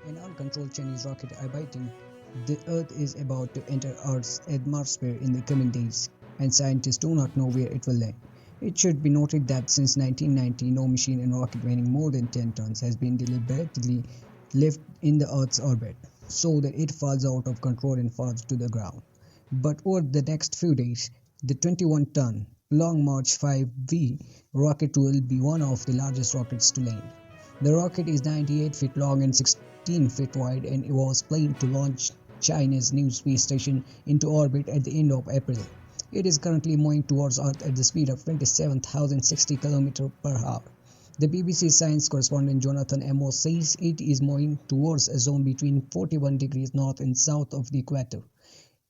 An uncontrolled Chinese rocket orbiting the Earth is about to enter Earth's atmosphere in the coming days, and scientists do not know where it will land. It should be noted that since 1990, no machine and rocket weighing more than 10 tons has been deliberately left in the Earth's orbit, so that it falls out of control and falls to the ground. But over the next few days, the 21-ton Long March 5V rocket will be one of the largest rockets to land. The rocket is 98 feet long and 16 feet wide, and it was planned to launch China's new space station into orbit at the end of April. It is currently moving towards Earth at the speed of 27,060 km per hour. The BBC science correspondent Jonathan Amos says it is moving towards a zone between 41 degrees north and south of the equator.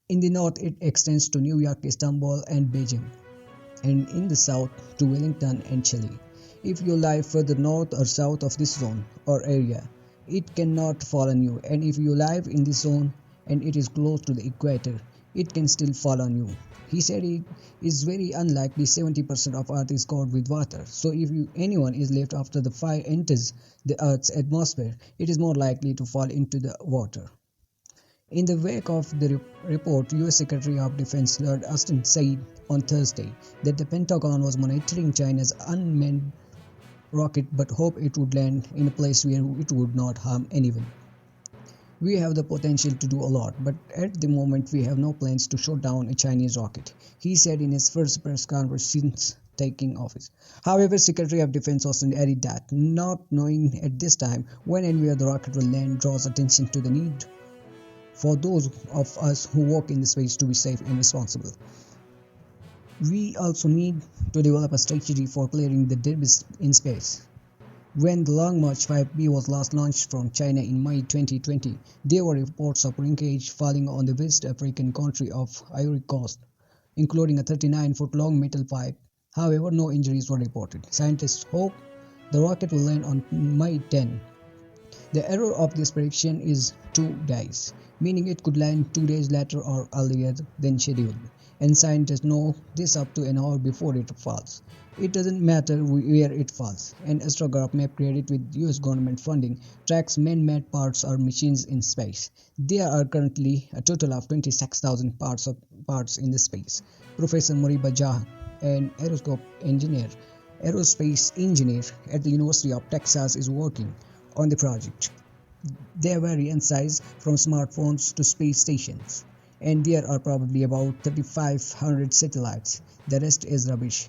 In the north, it extends to New York, Istanbul, and Beijing, and in the south to Wellington and Chile. If you lie further north or south of this zone or area, it cannot fall on you, and if you live in this zone and it is close to the equator, it can still fall on you. He said it is very unlikely 70% of Earth is covered with water, so if anyone is left after the fire enters the Earth's atmosphere, it is more likely to fall into the water. In the wake of the report, U.S. Secretary of Defense Lloyd Austin said on Thursday that the Pentagon was monitoring China's unmanned rocket but hoped it would land in a place where it would not harm anyone. We have the potential to do a lot, but at the moment we have no plans to shoot down a Chinese rocket, he said in his first press conference since taking office. However, Secretary of Defense Austin added that not knowing at this time when and where the rocket will land draws attention to the need for those of us who work in the space to be safe and responsible. We also need to develop a strategy for clearing the debris in space. When the Long March 5B was last launched from China in May 2020, there were reports of wreckage falling on the West African country of Ivory Coast, including a 39-foot long metal pipe. However, no injuries were reported. Scientists hope the rocket will land on May 10. The error of this prediction is 2 days, meaning it could land 2 days later or earlier than scheduled, and scientists know this up to an hour before it falls. It doesn't matter where it falls. An astrograph map created with US government funding tracks man-made parts or machines in space. There are currently a total of 26,000 parts in the space. Professor Moriba Jah, an aerospace engineer at the University of Texas, is working on the project. They vary in size from smartphones to space stations, and there are probably about 3,500 satellites. The rest is rubbish.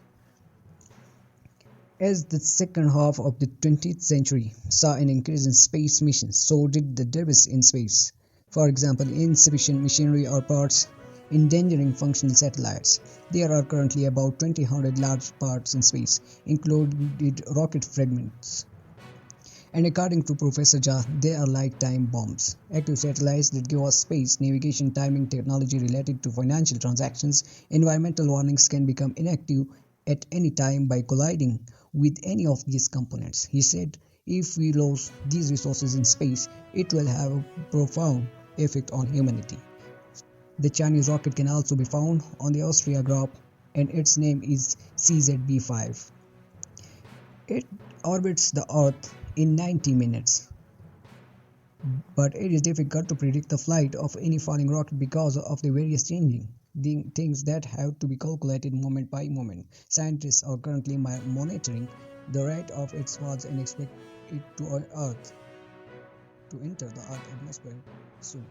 As the second half of the 20th century saw an increase in space missions, so did the debris in space. For example, insufficient machinery or parts endangering functional satellites. There are currently about 2,000 large parts in space, including rocket fragments. And according to Professor Jha, they are like time bombs, active satellites that give us space, navigation, timing, technology related to financial transactions. Environmental warnings can become inactive at any time by colliding with any of these components. He said, if we lose these resources in space, it will have a profound effect on humanity. The Chinese rocket can also be found on the astrograph, and its name is CZB-5. It orbits the Earth in 90 minutes, but it is difficult to predict the flight of any falling rocket because of the various changing things that have to be calculated moment by moment. Scientists are currently monitoring the rate of its fall and expect it to enter the Earth atmosphere soon.